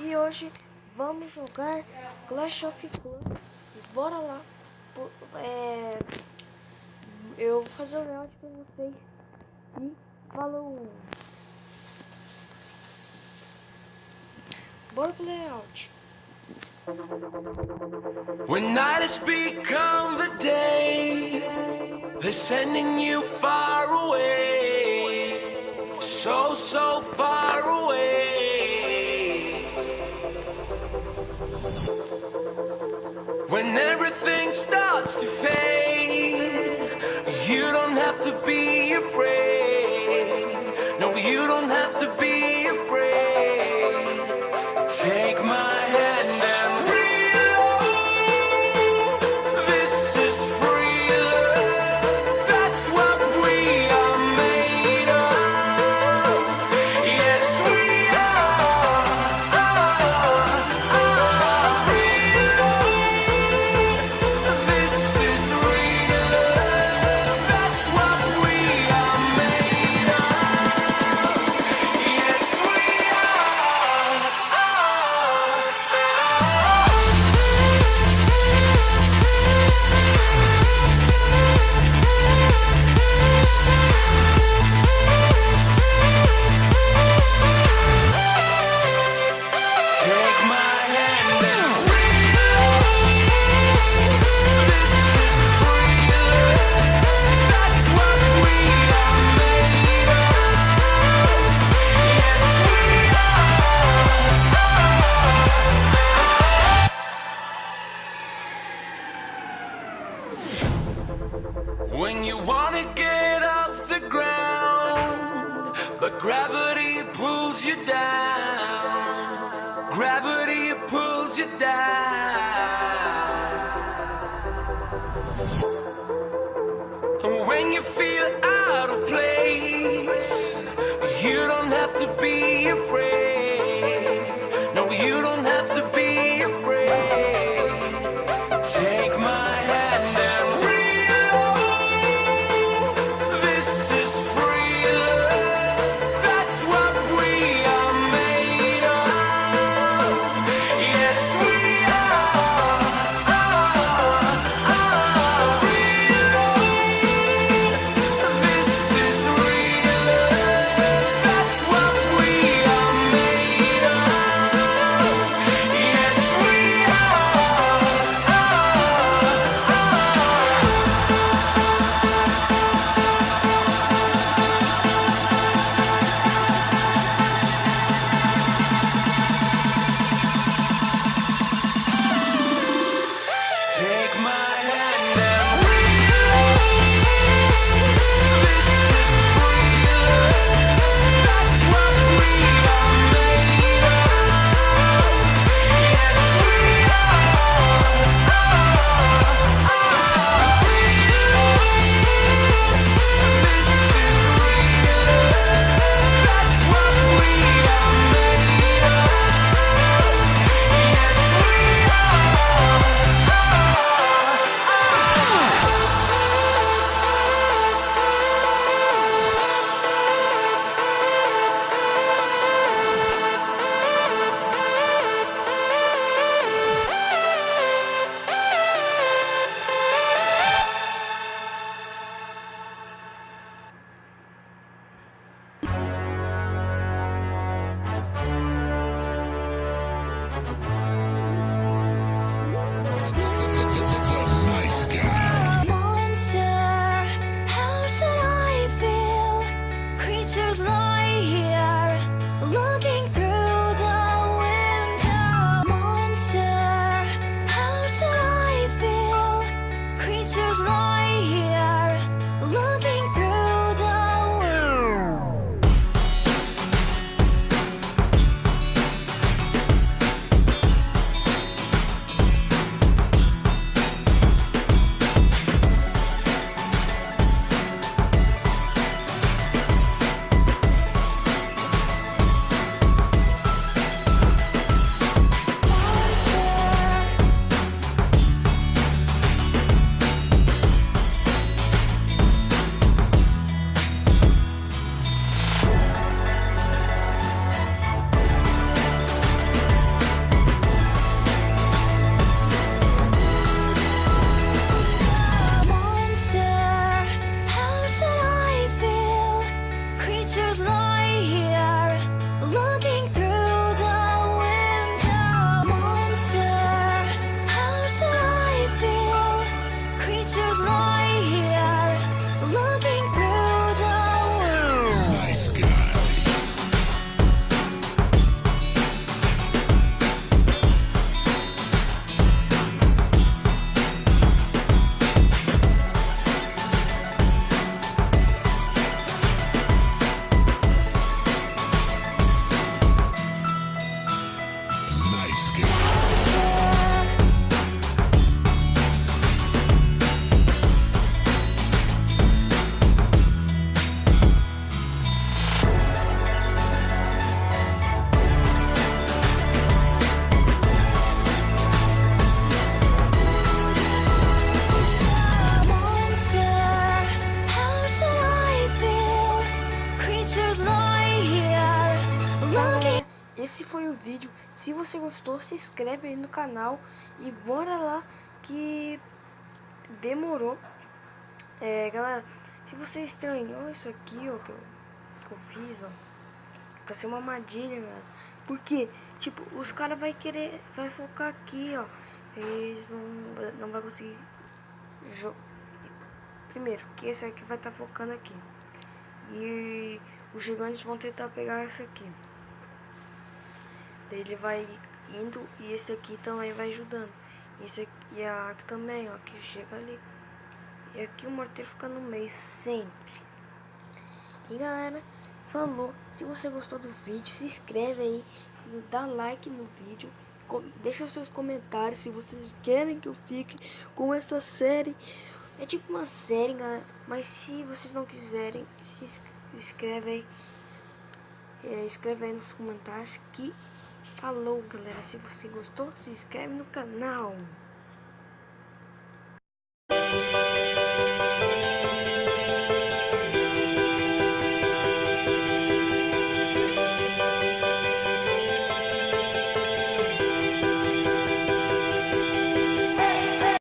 E hoje vamos jogar Clash of Clans. Bora lá. Eu vou fazer o layout pra vocês. E falou. Bora pro layout. When night has become the day, they're sending you far away, so, so far away. When everything starts to fade, you don't have to be afraid. No, you don't have to be afraid. Take my hand and when you wanna get off the ground, but gravity pulls you down. Gravity pulls you down. And when you feel out of place, you don't have to be afraid. No, you don't have to be afraid. Take my hand and esse foi o vídeo. Se você gostou, se inscreve aí no canal e bora lá que demorou. Galera, se você estranhou isso aqui, ó, que eu fiz, ó, vai ser uma armadilha, galera. Porque, tipo, os caras vai focar aqui, ó. Eles não vai conseguir primeiro, que esse aqui vai estar focando aqui. E os gigantes vão tentar pegar esse aqui. Daí ele vai indo e esse aqui também vai ajudando. Esse aqui, e a arca também, ó, que chega ali. E aqui o morteiro fica no meio sempre. E galera, falou. Se você gostou do vídeo, se inscreve aí, dá like no vídeo, deixa seus comentários se vocês querem que eu fique com essa série. É tipo uma série, galera, mas se vocês não quiserem, se inscreve aí. Escreve aí nos comentários que falou, galera. Se você gostou, se inscreve no canal.